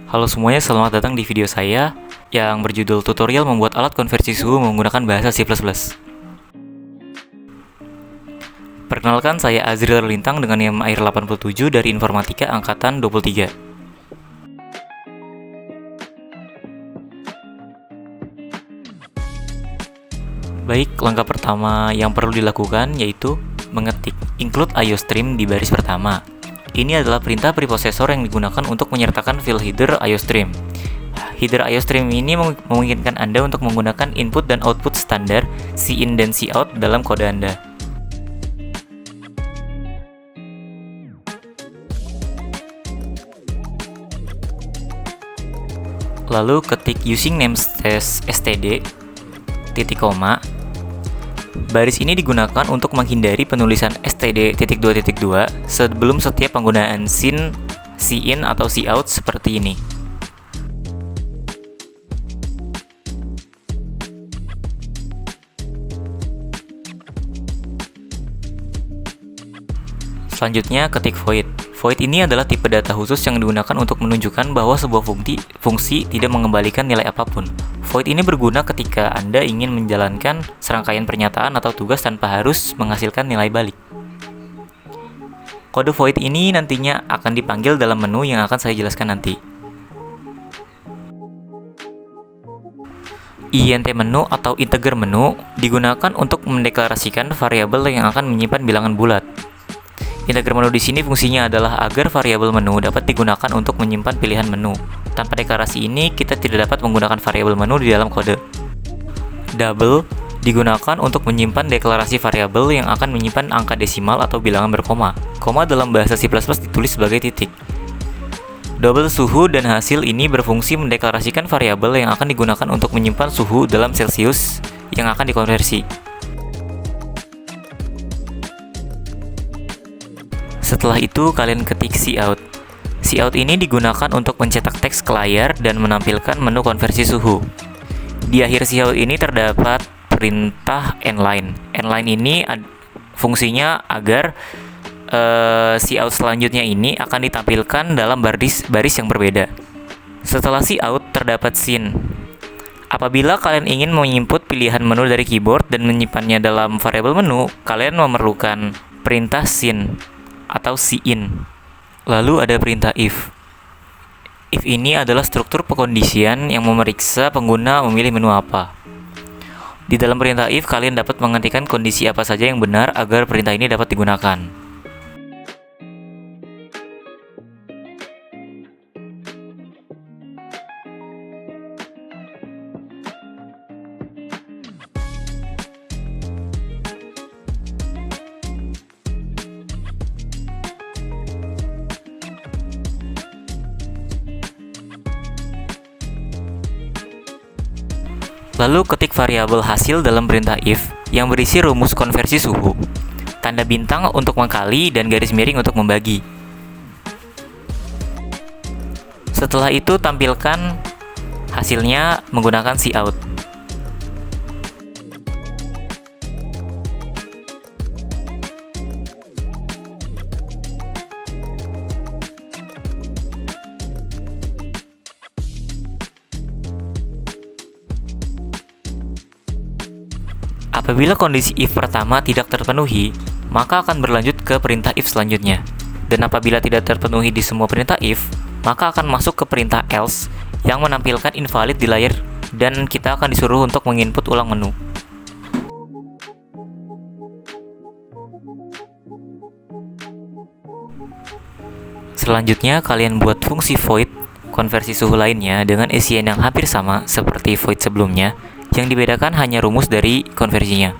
Halo semuanya, selamat datang di video saya yang berjudul tutorial membuat alat konversi suhu menggunakan bahasa C++. Perkenalkan, saya Azril Lintang dengan NIM Air 87 dari Informatika Angkatan 23. Baik, langkah pertama yang perlu dilakukan yaitu mengetik include IOStream di baris pertama. Ini adalah perintah preprocessor yang digunakan untuk menyertakan file header IOStream. Header IOStream ini memungkinkan Anda untuk menggunakan input dan output standar Cin dan Cout dalam kode Anda. Lalu ketik using namespace std titik koma. Baris ini digunakan untuk menghindari penulisan std.2.2 sebelum setiap penggunaan cin atau cout seperti ini. Selanjutnya ketik void. Void ini adalah tipe data khusus yang digunakan untuk menunjukkan bahwa sebuah fungsi tidak mengembalikan nilai apapun. Void ini berguna ketika Anda ingin menjalankan serangkaian pernyataan atau tugas tanpa harus menghasilkan nilai balik. Kode void ini nantinya akan dipanggil dalam menu yang akan saya jelaskan nanti. int menu atau integer menu digunakan untuk mendeklarasikan variabel yang akan menyimpan bilangan bulat. Integer menu di sini fungsinya adalah agar variabel menu dapat digunakan untuk menyimpan pilihan menu. Tanpa deklarasi ini, kita tidak dapat menggunakan variabel menu di dalam kode. Double digunakan untuk menyimpan deklarasi variabel yang akan menyimpan angka desimal atau bilangan berkoma. Koma dalam bahasa C++ ditulis sebagai titik. Double suhu dan hasil ini berfungsi mendeklarasikan variabel yang akan digunakan untuk menyimpan suhu dalam Celsius yang akan dikonversi. Setelah itu, kalian ketik cout. Cout ini digunakan untuk mencetak teks ke layar dan menampilkan menu konversi suhu. Di akhir cout ini terdapat perintah endline. Endline ini fungsinya agar cout selanjutnya ini akan ditampilkan dalam baris yang berbeda. Setelah cout terdapat cin. Apabila kalian ingin menginput pilihan menu dari keyboard dan menyimpannya dalam variabel menu, kalian memerlukan perintah cin atau cin. Lalu ada perintah if. If ini adalah struktur pekondisian yang memeriksa pengguna memilih menu apa. Di dalam perintah if, kalian dapat mengetikkan kondisi apa saja yang benar agar perintah ini dapat digunakan. Lalu ketik variabel hasil dalam perintah if yang berisi rumus konversi suhu, tanda bintang untuk mengkali dan garis miring untuk membagi. Setelah itu tampilkan hasilnya menggunakan cout. Apabila kondisi if pertama tidak terpenuhi, maka akan berlanjut ke perintah if selanjutnya. Dan apabila tidak terpenuhi di semua perintah if, maka akan masuk ke perintah else yang menampilkan invalid di layar dan kita akan disuruh untuk menginput ulang menu. Selanjutnya, kalian buat fungsi void konversi suhu lainnya dengan isian yang hampir sama seperti void sebelumnya. Yang dibedakan hanya rumus dari konversinya.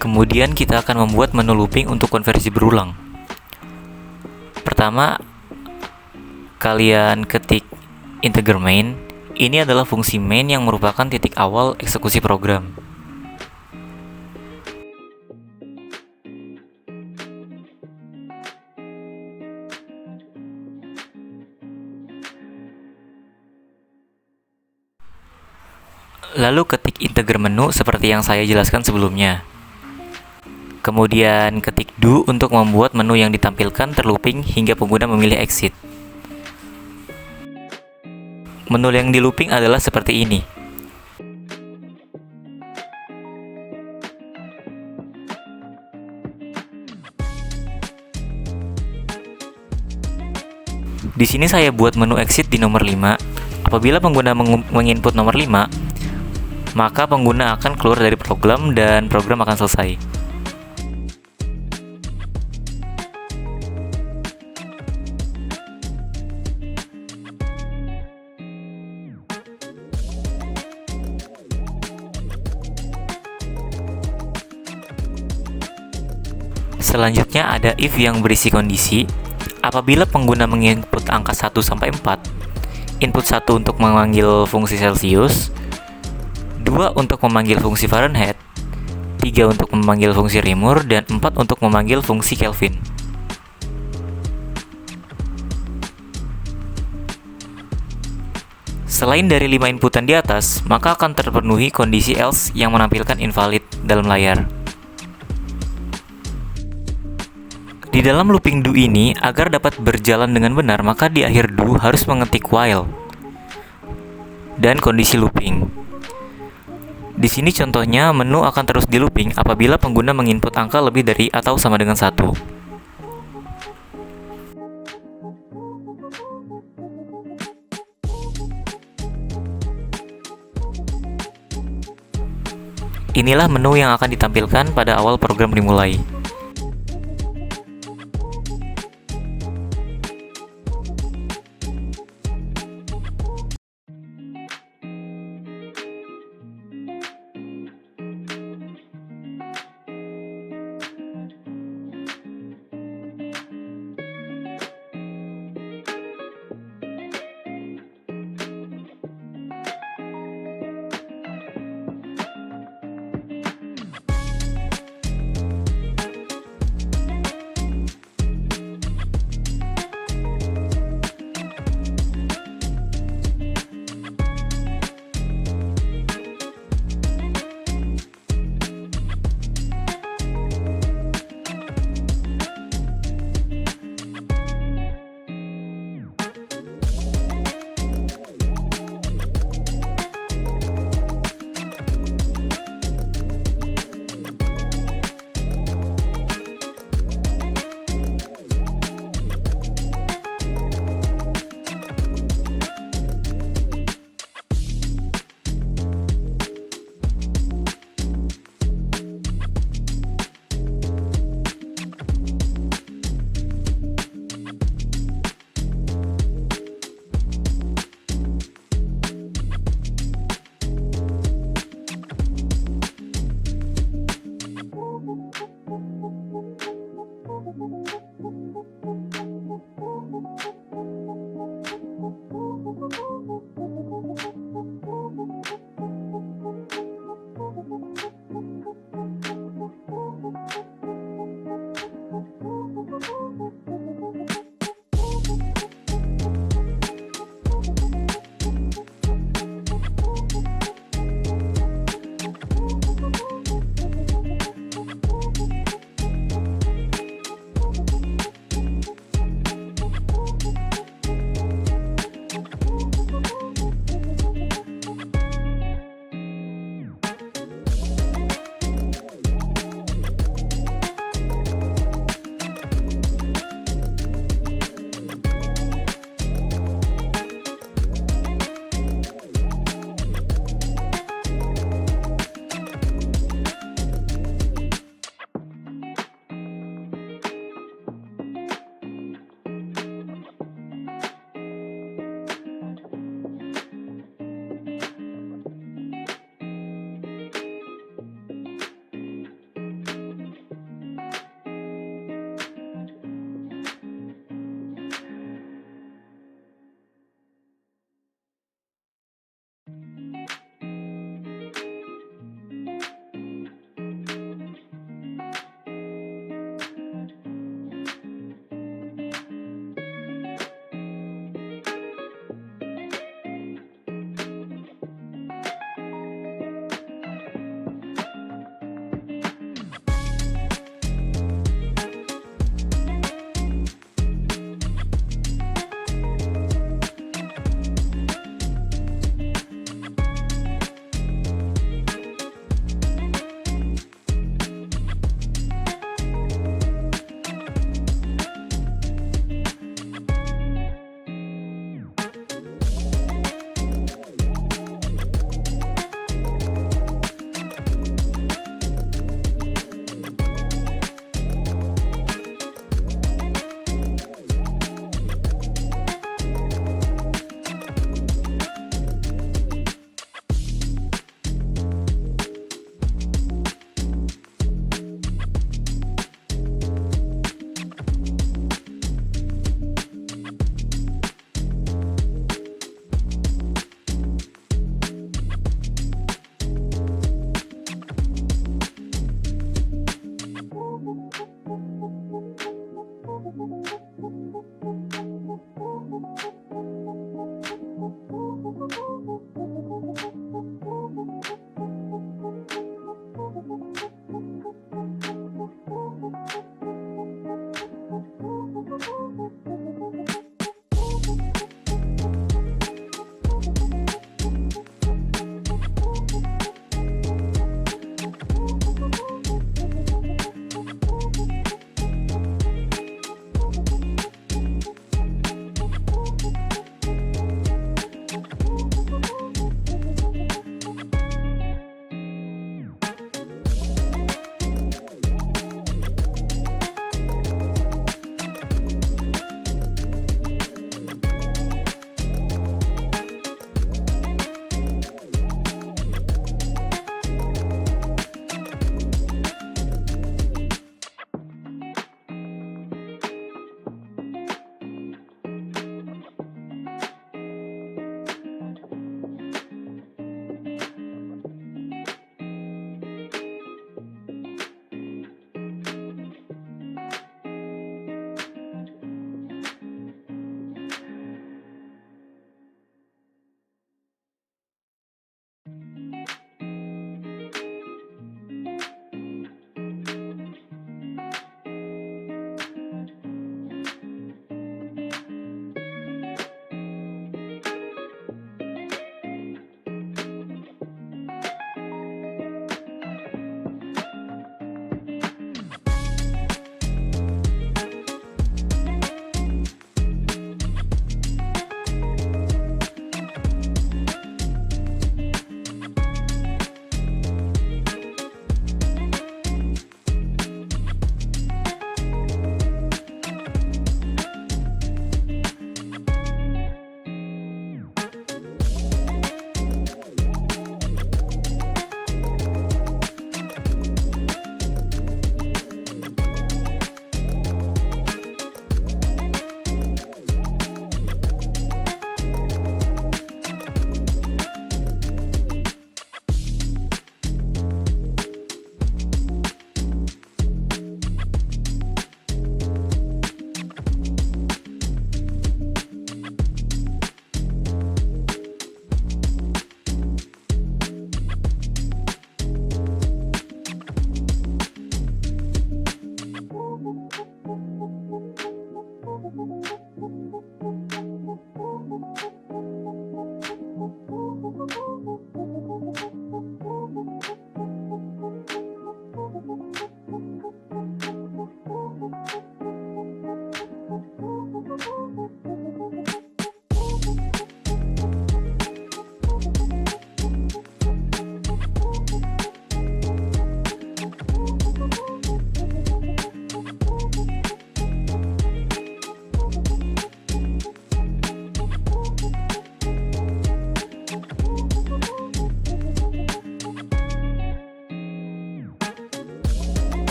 Kemudian kita akan membuat menu looping untuk konversi berulang. Pertama, kalian ketik integer main. Ini adalah fungsi main yang merupakan titik awal eksekusi program. Lalu ketik integer menu seperti yang saya jelaskan sebelumnya. Kemudian ketik do untuk membuat menu yang ditampilkan terlooping hingga pengguna memilih exit. Menu yang di looping adalah seperti ini. Di sini saya buat menu exit di nomor 5. Apabila pengguna menginput nomor 5, maka pengguna akan keluar dari program dan program akan selesai. Selanjutnya ada if yang berisi kondisi. Apabila pengguna menginput angka 1 sampai 4, input 1 untuk memanggil fungsi Celsius, 2 untuk memanggil fungsi Fahrenheit, 3 untuk memanggil fungsi Reaumur, dan 4 untuk memanggil fungsi Kelvin. Selain dari 5 inputan di atas, maka akan terpenuhi kondisi else yang menampilkan invalid dalam layar. Di dalam looping do ini, agar dapat berjalan dengan benar, maka di akhir do harus mengetik while dan kondisi looping. Di sini contohnya menu akan terus di looping apabila pengguna menginput angka lebih dari atau sama dengan 1. Inilah menu yang akan ditampilkan pada awal program dimulai.